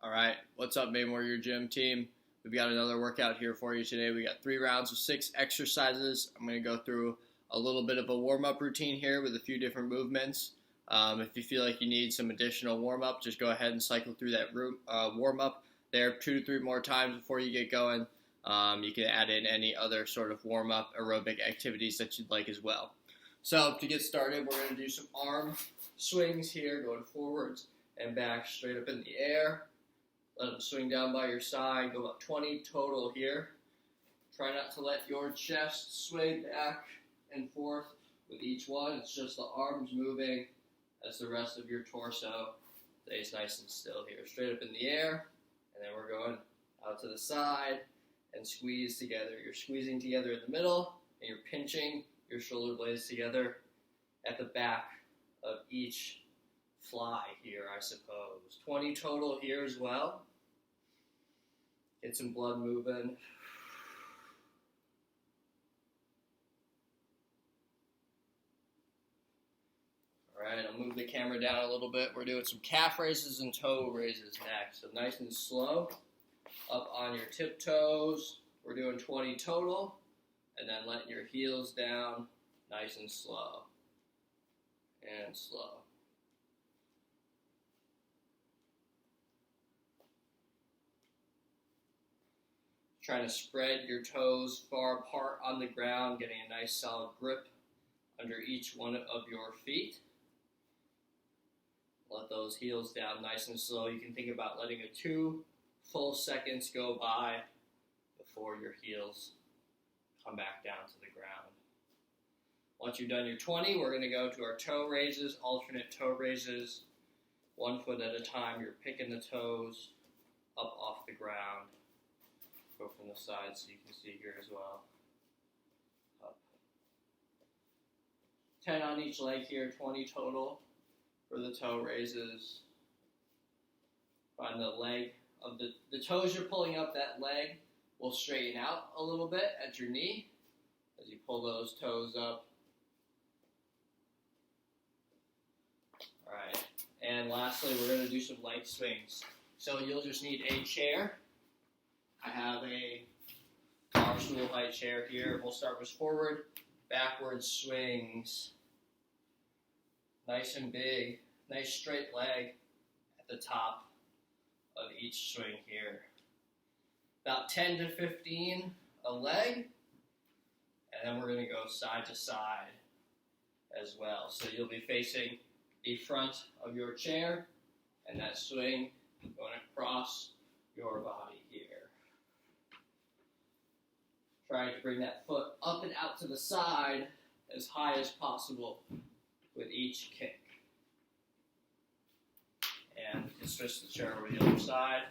All right, what's up, Main Warrior Gym team? We've got another workout here for you today. We got 3 rounds of 6 exercises. I'm going to go through a little bit of a warm-up routine here with a few different movements. If you feel like you need some additional warm-up, just go ahead and cycle through that warm-up there 2 to 3 more times before you get going. You can add in any other sort of warm-up aerobic activities that you'd like as well. So to get started, we're going to do some arm swings here, going forwards and back straight up in the air. Let them swing down by your side. Go about 20 total here. Try not to let your chest sway back and forth with each one. It's just the arms moving as the rest of your torso stays nice and still here. Straight up in the air, and then we're going out to the side and squeeze together. You're squeezing together in the middle, and you're pinching your shoulder blades together at the back of each fly here, I suppose. 20 total here as well. Get some blood moving. Alright, I'll move the camera down a little bit. We're doing some calf raises and toe raises next. So nice and slow. Up on your tiptoes. We're doing 20 total. And then letting your heels down nice and slow. And slow. Trying to spread your toes far apart on the ground, getting a nice solid grip under each one of your feet. Let those heels down nice and slow. You can think about letting 2 full seconds go by before your heels come back down to the ground. Once you've done your 20, we're going to go to our toe raises, alternate toe raises. 1 foot at a time, you're picking the toes up off the ground. Go from the side so you can see here as well. Up. 10 on each leg here, 20 total for the toe raises. Find the leg of the toes you're pulling up, that leg will straighten out a little bit at your knee as you pull those toes up. Alright, and lastly, we're going to do some leg swings. So you'll just need a chair. I have a bar stool height chair here. We'll start with forward, backward swings. Nice and big, nice straight leg at the top of each swing here. About 10 to 15 a leg, and then we're going to go side to side as well. So you'll be facing the front of your chair, and that swing going across your body here. Trying to bring that foot up and out to the side as high as possible with each kick. And you can switch the chair over to the other side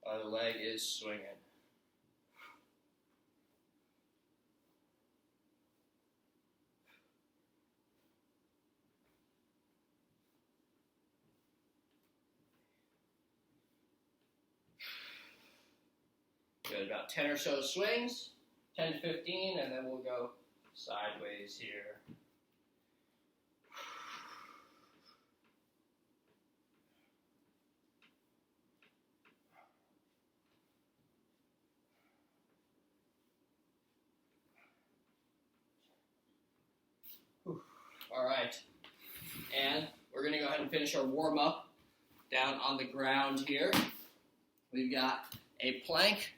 while the leg is swinging. Good, about 10 or so swings, 10 to 15, and then we'll go sideways here. All right, and we're going to go ahead and finish our warm-up down on the ground here. We've got a plank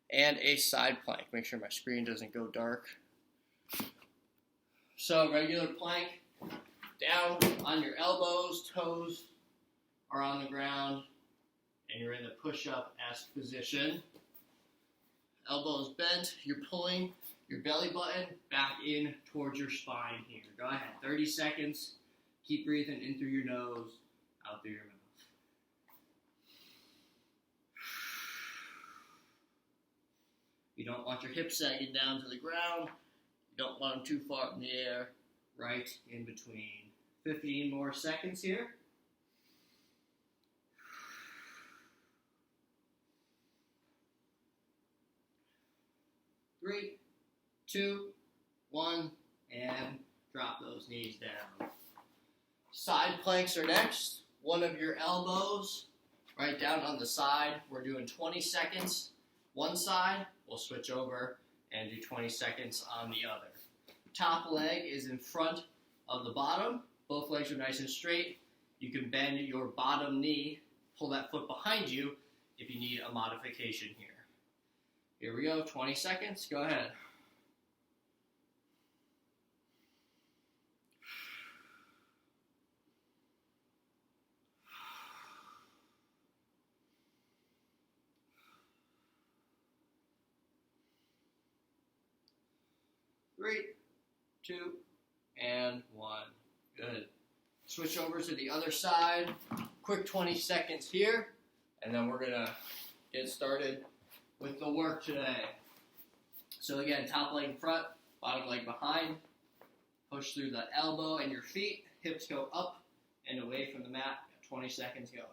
and a side plank. Make sure my screen doesn't go dark. So regular plank, down on your elbows, toes are on the ground, and you're in the push-up-esque position. Elbows bent, you're pulling your belly button back in towards your spine here. Go ahead, 30 seconds. Keep breathing in through your nose, out through your mouth. You don't want your hips sagging down to the ground. You don't want them too far in the air, right in between. 15 more seconds here. 3, 2, 1, and drop those knees down. Side planks are next. One of your elbows Right down on the side, we're doing 20 seconds one side. We'll switch over and do 20 seconds on the other. Top leg is in front of the bottom. Both legs are nice and straight. You can bend your bottom knee, pull that foot behind you if you need a modification here. Here we go, 20 seconds. Go ahead. Three, 2, and 1. Good. Switch over to the other side. Quick 20 seconds here, and then we're going to get started with the work today. So again, top leg in front, bottom leg behind. Push through the elbow and your feet. Hips go up and away from the mat. 20 seconds going.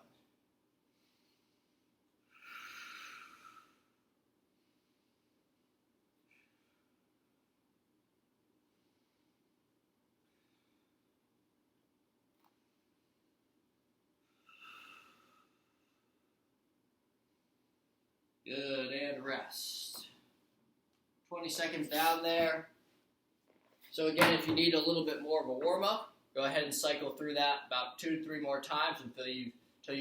Good, and rest. 20 seconds down there. So again, if you need a little bit more of a warm-up, go ahead and cycle through that about 2 to 3 more times until you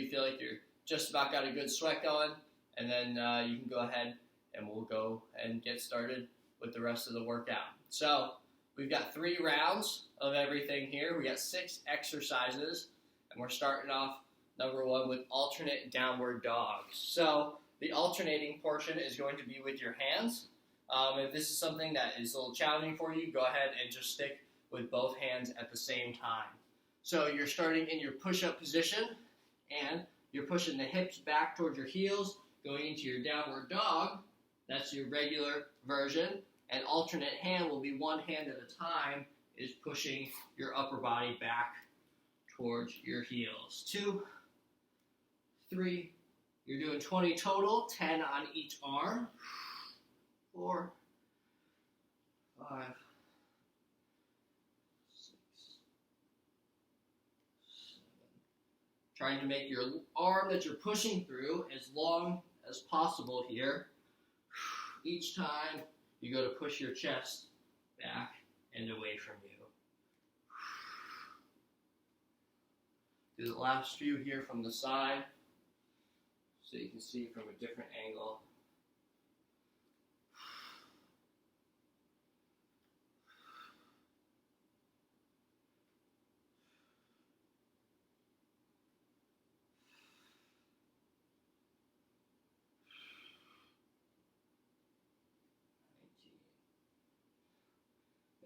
feel like you're just about got a good sweat going, and then you can go ahead and we'll go and get started with the rest of the workout. So we've got 3 rounds of everything here. We got 6 exercises, and we're starting off number 1 with alternate downward dogs. So the alternating portion is going to be with your hands. If this is something that is a little challenging for you, go ahead and just stick with both hands at the same time. So you're starting in your push-up position, and you're pushing the hips back towards your heels, going into your downward dog. That's your regular version. And alternate hand will be one hand at a time, is pushing your upper body back towards your heels. 2, 3, you're doing 20 total, 10 on each arm. 4, 5, 6, 7. Trying to make your arm that you're pushing through as long as possible here. Each time you go to push your chest back and away from you. Do the last few here from the side, so you can see from a different angle.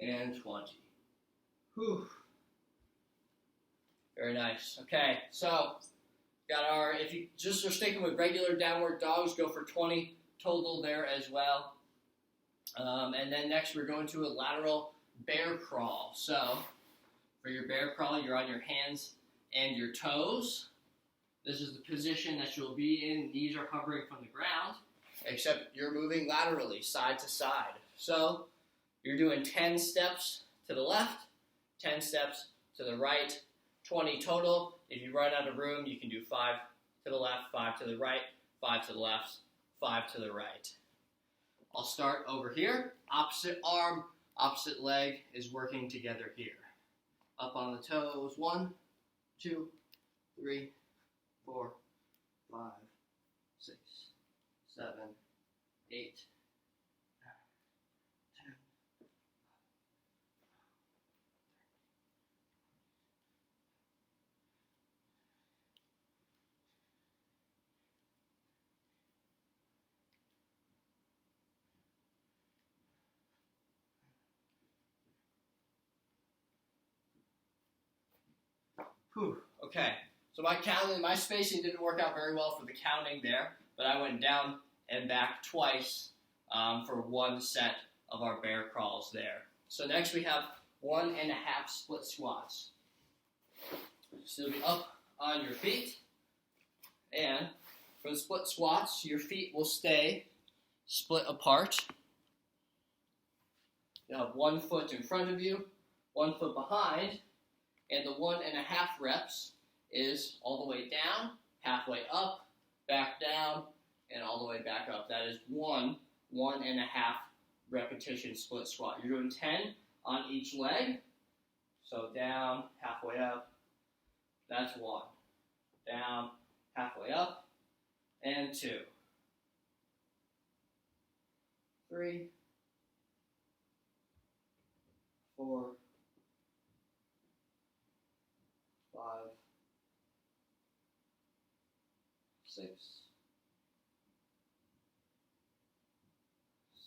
And 20. Whew. Very nice. Okay, so got our, if you just are sticking with regular downward dogs, go for 20 total there as well. And then next we're going to a lateral bear crawl. So for your bear crawl, you're on your hands and your toes. This is the position that you'll be in. Knees are hovering from the ground, except you're moving laterally, side to side. So you're doing 10 steps to the left, 10 steps to the right, 20 total. If you run out of room, you can do 5 to the left, 5 to the right, 5 to the left, 5 to the right. I'll start over here. Opposite arm, opposite leg is working together here. Up on the toes. 1, 2, 3, 4, 5, 6, 7, 8, 10. Whew. Okay, so my spacing didn't work out very well for the counting there, but I went down and back twice for 1 set of our bear crawls there. So next we have 1.5 split squats. So you'll be up on your feet, and for the split squats, your feet will stay split apart. You'll have 1 foot in front of you, 1 foot behind, and the 1.5 reps is all the way down, halfway up, back down, and all the way back up. That is 1.5 repetition split squat. You're doing 10 on each leg. So down, halfway up, that's 1. Down, halfway up, and 2. 3, 4, 5, 6,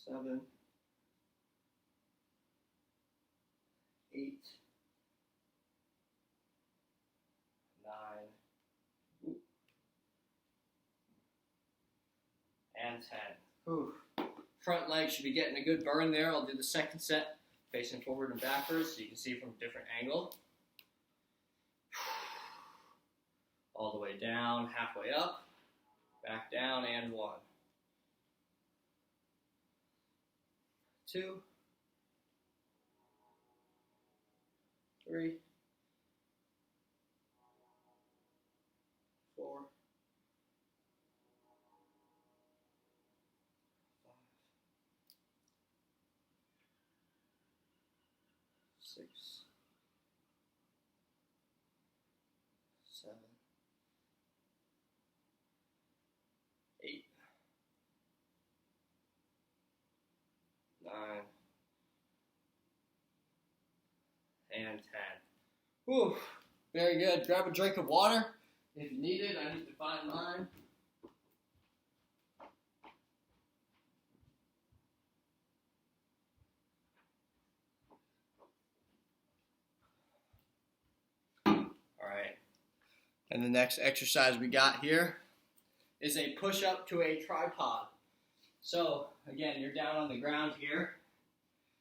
7, 8, 9, and 10. Whew. Front leg should be getting a good burn there. I'll do the second set facing forward and backwards so you can see from a different angle. All the way down, halfway up, back down, and 1. 2, 3, 4, 6, 7, 8, 9, and 10. Whew, very good. Grab a drink of water if you need it. I need to find mine. Alright, and the next exercise we got here is a push-up to a tripod. So, again, you're down on the ground here.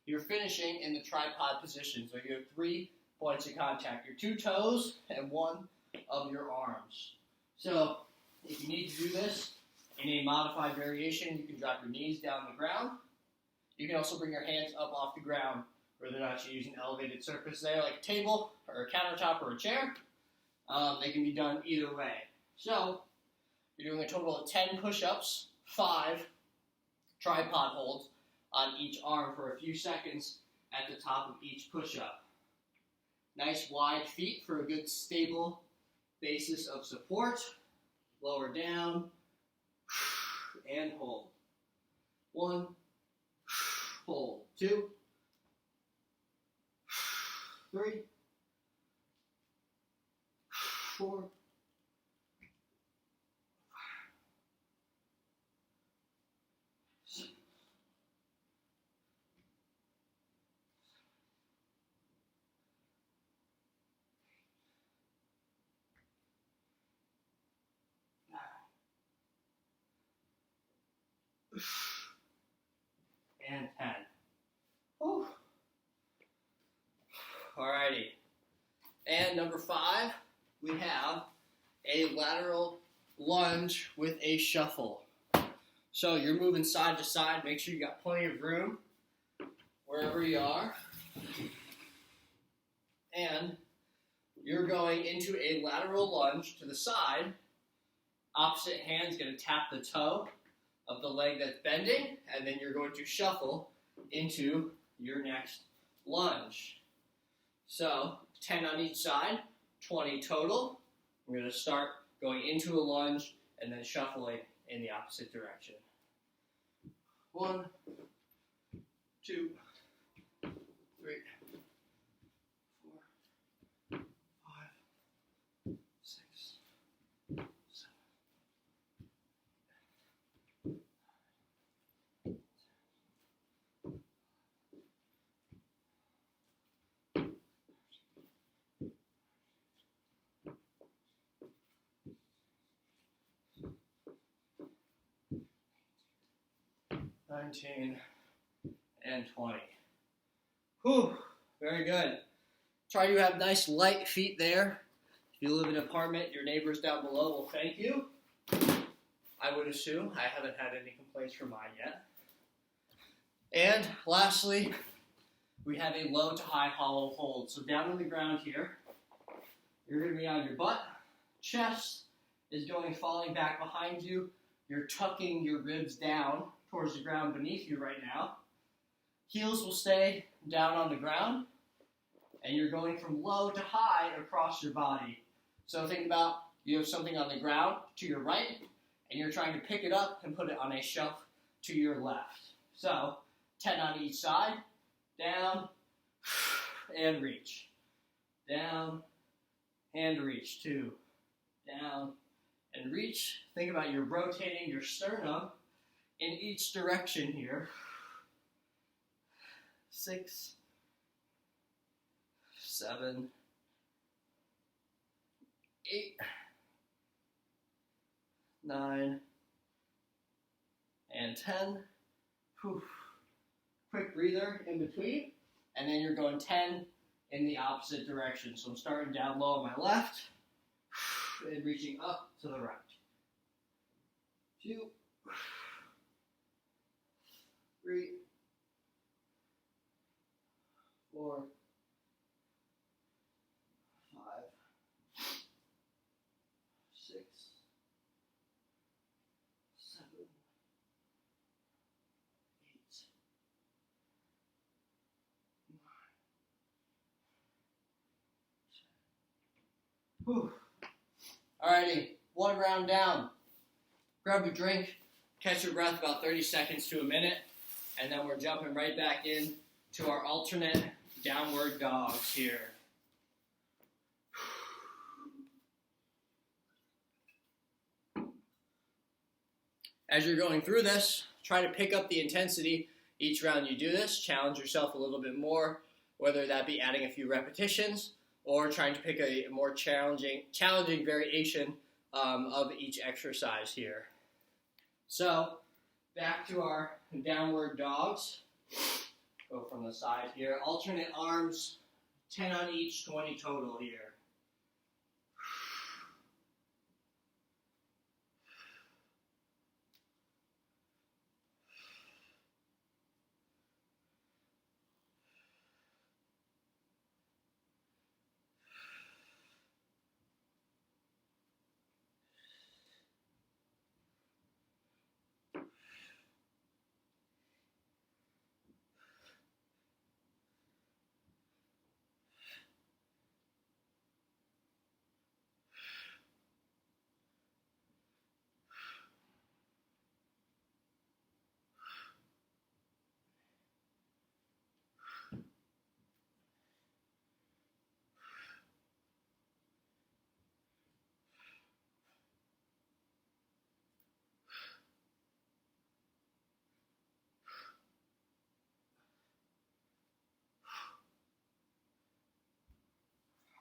You're finishing in the tripod position. So you have 3 points of contact. Your 2 toes and 1 of your arms. So, if you need to do this in a modified variation, you can drop your knees down the ground. You can also bring your hands up off the ground, whether or not you're using an elevated surface there, like a table or a countertop or a chair. They can be done either way. So, you're doing a total of 10 push-ups, 5 tripod holds on each arm for a few seconds at the top of each push-up. Nice wide feet for a good stable basis of support. Lower down, and hold. 1, hold. 2, 3, 4, 6, 9, and 10. Whew. Alrighty. And number 5, we have a lateral lunge with a shuffle. So you're moving side to side. Make sure you got plenty of room wherever you are. And you're going into a lateral lunge to the side. Opposite hand's going to tap the toe of the leg that's bending, and then you're going to shuffle into your next lunge. So 10 on each side, 20 total. We're going to start going into a lunge and then shuffling in the opposite direction. 1, 2, 3, 4, 5, 6, 7, 19, and 20. Whew, very good. Try to have nice light feet there. If you live in an apartment, your neighbors down below will thank you. I would assume. I haven't had any complaints from mine yet. And lastly, we have a low to high hollow hold. So down on the ground here, you're going to be on your butt, chest, is falling back behind you. You're tucking your ribs down towards the ground beneath you right now. Heels will stay down on the ground, and you're going from low to high across your body. So think about you have something on the ground to your right, and you're trying to pick it up and put it on a shelf to your left. So 10 on each side, down, and reach. Down, and reach. 2, down, and reach. Think about you're rotating your sternum in each direction here. 6, 7, 8, 9, and 10. Whew. Quick breather in between, and then you're going 10 in the opposite direction. So I'm starting down low on my left and reaching up to the right. 2, 3, 4, 5, 6, 7, 8, 9, 10. Whew. Alrighty, 1 round down. Grab your drink, catch your breath about 30 seconds to a minute, and then we're jumping right back in to our alternate downward dogs here. As you're going through this, try to pick up the intensity each round you do this. Challenge yourself a little bit more, whether that be adding a few repetitions or trying to pick a more challenging variation of each exercise here. So, back to our downward dogs. Go from the side here. Alternate arms, 10 on each, 20 total here.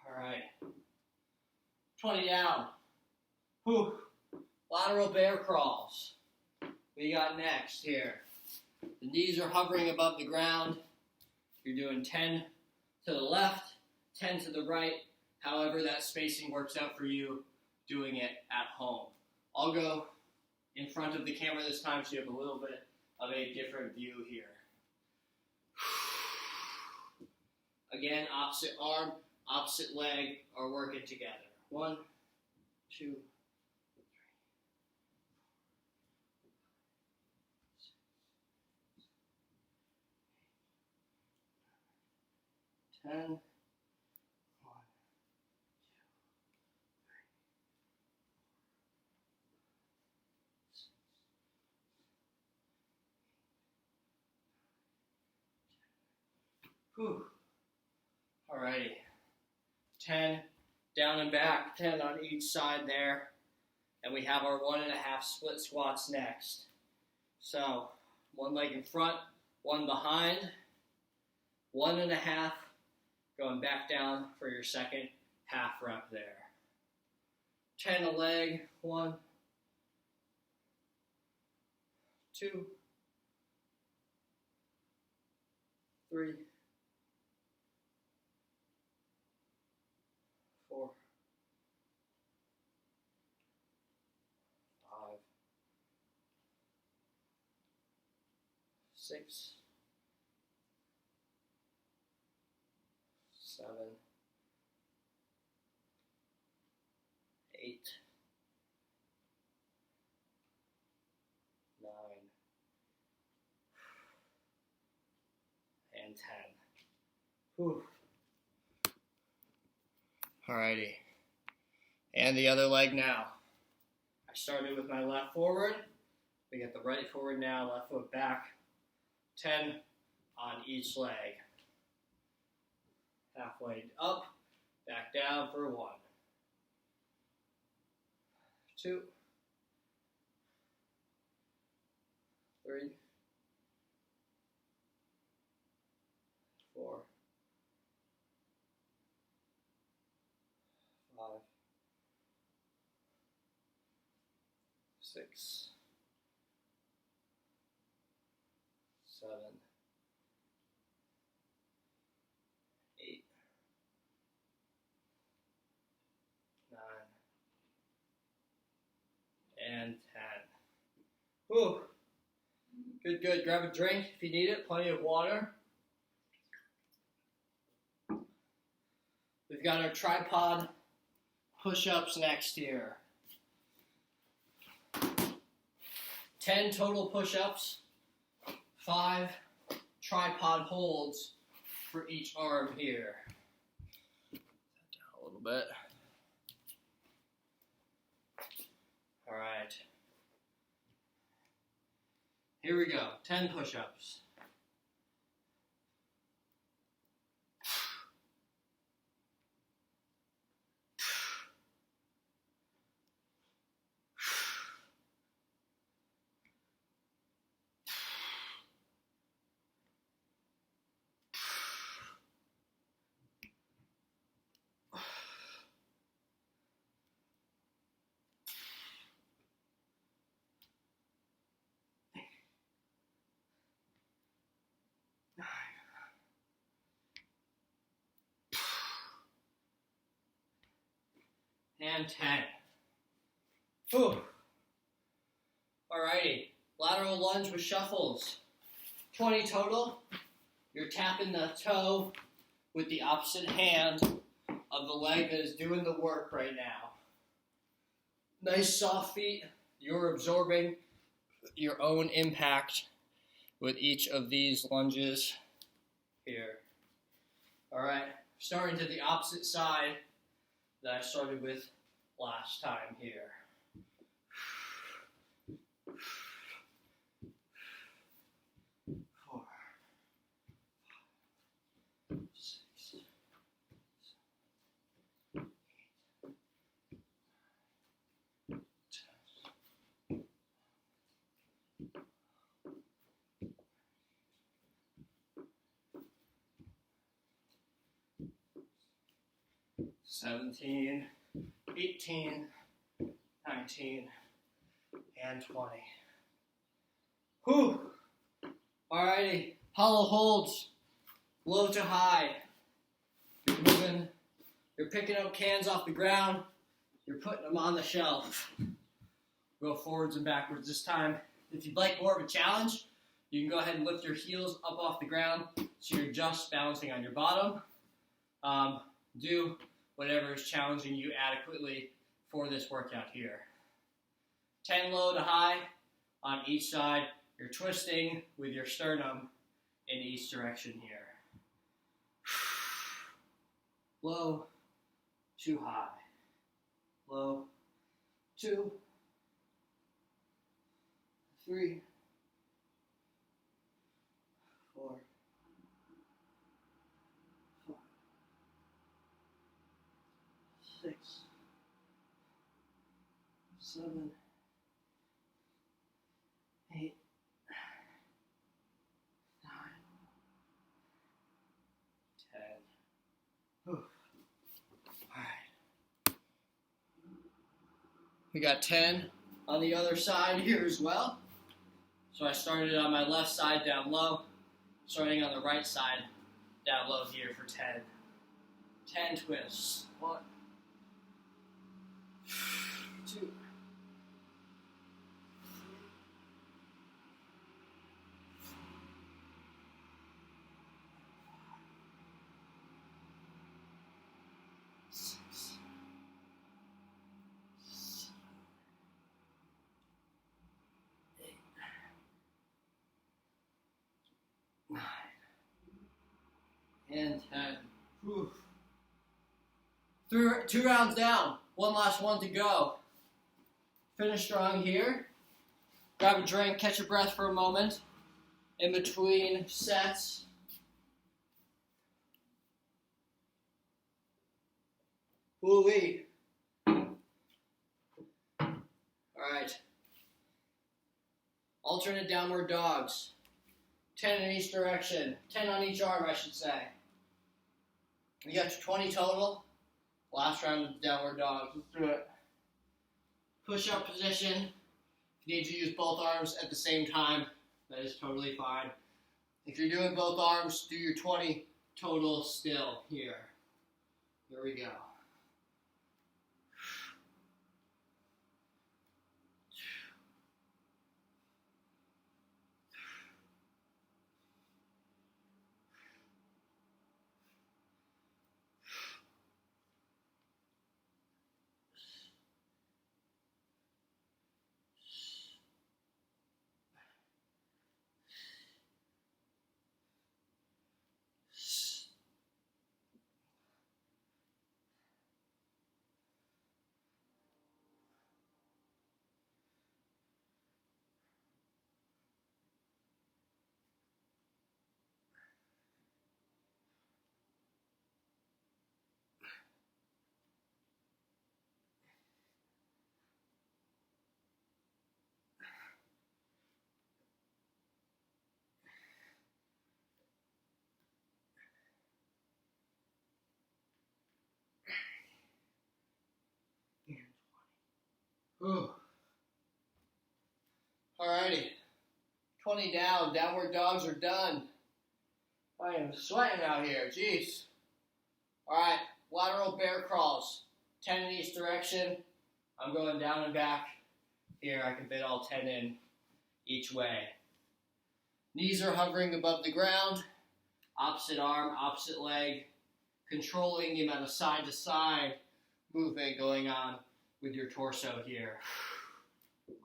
All right. 20 down. Whew. Lateral bear crawls. What do you got next here? The knees are hovering above the ground. You're doing 10 to the left, 10 to the right. However that spacing works out for you doing it at home. I'll go in front of the camera this time so you have a little bit of a different view here. Again, opposite arm, opposite leg are working together. 1, 2, 3, 10. 1, 2, 3, 4, 5, 6. Whew. Alrighty. 10 down and back, 10 on each side there. And we have our 1.5 split squats next. So, 1 leg in front, 1 behind, 1.5, going back down for your second half rep there. 10 a leg, 1, 2, 3, 4, 5, 6, 7, 8, and 10. Whew. Alrighty. And the other leg now. I started with my left forward. We get the right forward now, left foot back. 10 on each leg. Halfway up, back down for 1. 2. 3. 4. 5. 6. 7. 8. 9. And 10. Whew. Good, good. Grab a drink if you need it. Plenty of water. We've got our tripod push-ups next here. 10 total push-ups. 5 tripod holds for each arm here. Down a little bit. All right. Here we go. 10 push-ups. And 10. Whew. Alrighty, lateral lunge with shuffles. 20 total. You're tapping the toe with the opposite hand of the leg that is doing the work right now. Nice soft feet. You're absorbing your own impact with each of these lunges here. Alright, starting to the opposite side that I started with last time here. 4, 6, 17, 18, 19, and 20. Whew. Alrighty, hollow holds, low to high. You're moving, you're picking up cans off the ground, you're putting them on the shelf. Go forwards and backwards this time. If you'd like more of a challenge, you can go ahead and lift your heels up off the ground so you're just balancing on your bottom. Do whatever is challenging you adequately for this workout here. 10 low to high on each side. You're twisting with your sternum in each direction here. Low to high. Low, 2, 3, 4, 5, 6, 7, 8, 9, 10. Whew. All right. We got 10 on the other side here as well. So I started on my left side down low, starting on the right side down low here for 10. 10 twists. 1, 2, 6, 7, 8, 9, and 10. Whew. 2 rounds down. One last one to go. Finish strong here. Grab a drink, catch your breath for a moment. In between sets. Woo-wee. Alright. Alternate downward dogs. 10 in each direction. 10 on each arm, I should say. You got 20 total. Last round of downward dogs. Let's do it. Push-up position. If you need to use both arms at the same time, that is totally fine. If you're doing both arms, do your 20 total still here. Here we go. Whew. Alrighty. 20 down. Downward dogs are done. I am sweating out here. Jeez. Alright. Lateral bear crawls. 10 in each direction. I'm going down and back. Here, I can fit all 10 in each way. Knees are hovering above the ground. Opposite arm, opposite leg. Controlling the amount of side to side movement going on with your torso here. 1, 2.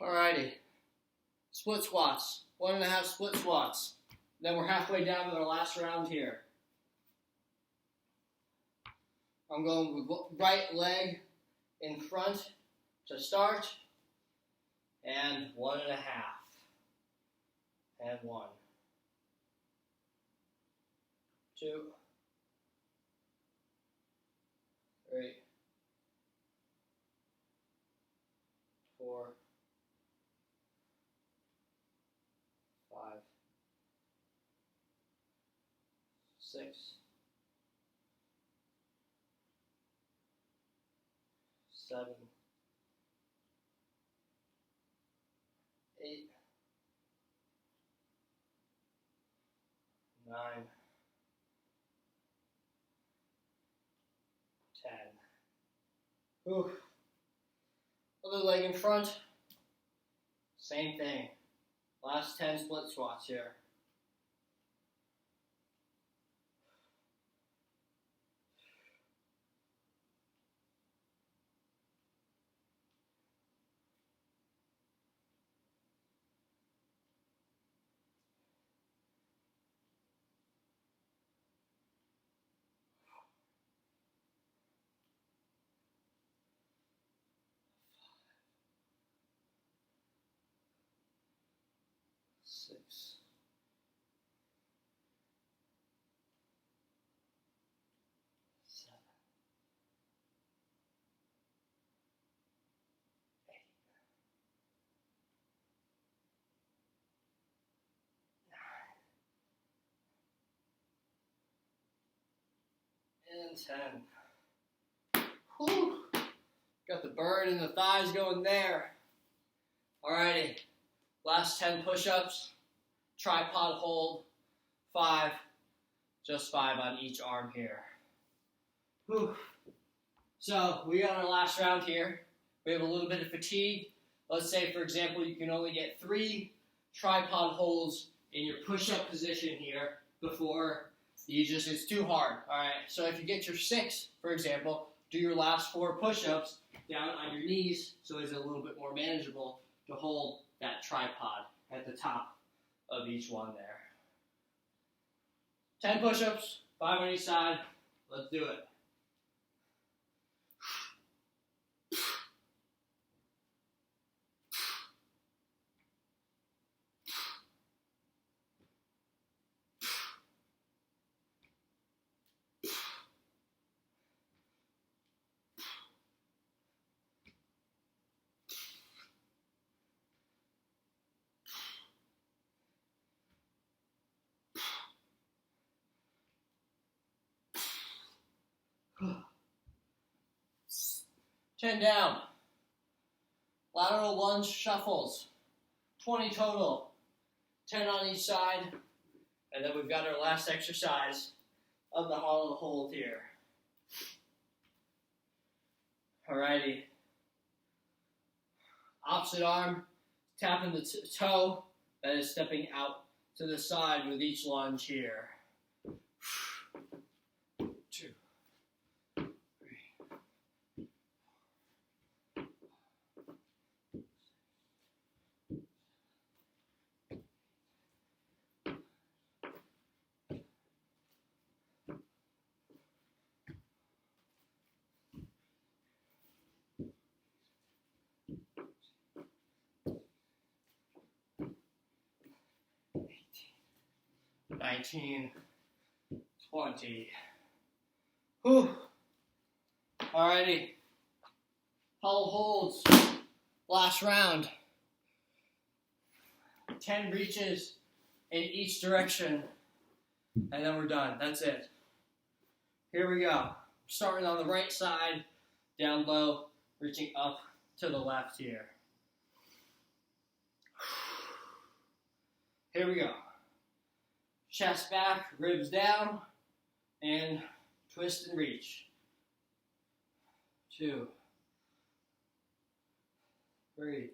Alrighty. Split squats. 1.5 split squats. Then we're halfway down with our last round here. I'm going with right leg in front to start. And 1.5. And 1. 2. 3. 4. 5. 6. 7. 8. 9. 10. Whew. Other leg in front. Same thing. Last 10 split squats here. Six. 7. 8. 9. And 10. Whew. Got the burn in the thighs going there. Alrighty. Last 10 push-ups. Tripod hold. 5. Just 5 on each arm here. Whew. So we got our last round here. We have a little bit of fatigue. Let's say, for example, you can only get 3 tripod holds in your push-up position here before it's too hard. All right. So if you get your 6, for example, do your last 4 push-ups down on your knees, so it's a little bit more manageable to hold that tripod at the top of each one there. 10 push-ups, 5 on each side. Let's do it. Ten down. Lateral lunge shuffles. 20 total. 10 on each side. And then we've got our last exercise of the hollow hold here. Alrighty. Opposite arm, tapping the toe that is stepping out to the side with each lunge here. 2, 3. 19, 20. Whew. Alrighty. Hollow holds. Last round. 10 reaches in each direction. And then we're done. That's it. Here we go. Starting on the right side, down low, reaching up to the left here. Here we go. Chest back, ribs down, and twist and reach. 2, 3,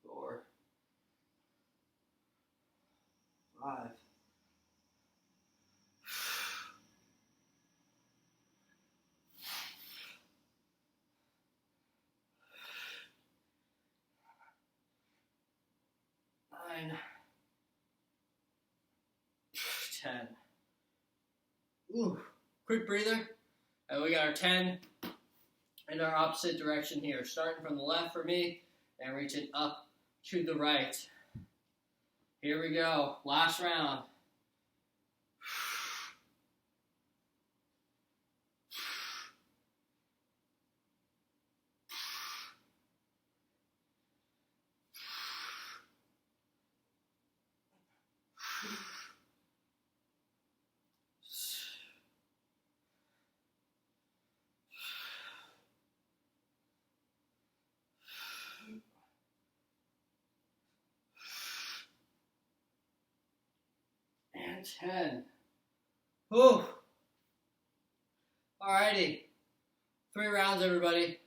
4, 5. 9. 10. Ooh, quick breather. And we got our 10 in our opposite direction here. Starting from the left for me and reaching up to the right. Here we go. Last round. And 10. Whew. Alrighty. 3 rounds, everybody.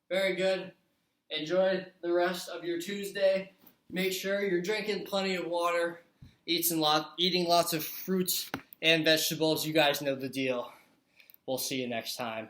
Very good. Enjoy the rest of your Tuesday. Make sure you're drinking plenty of water, eating lots of fruits and vegetables. You guys know the deal. We'll see you next time.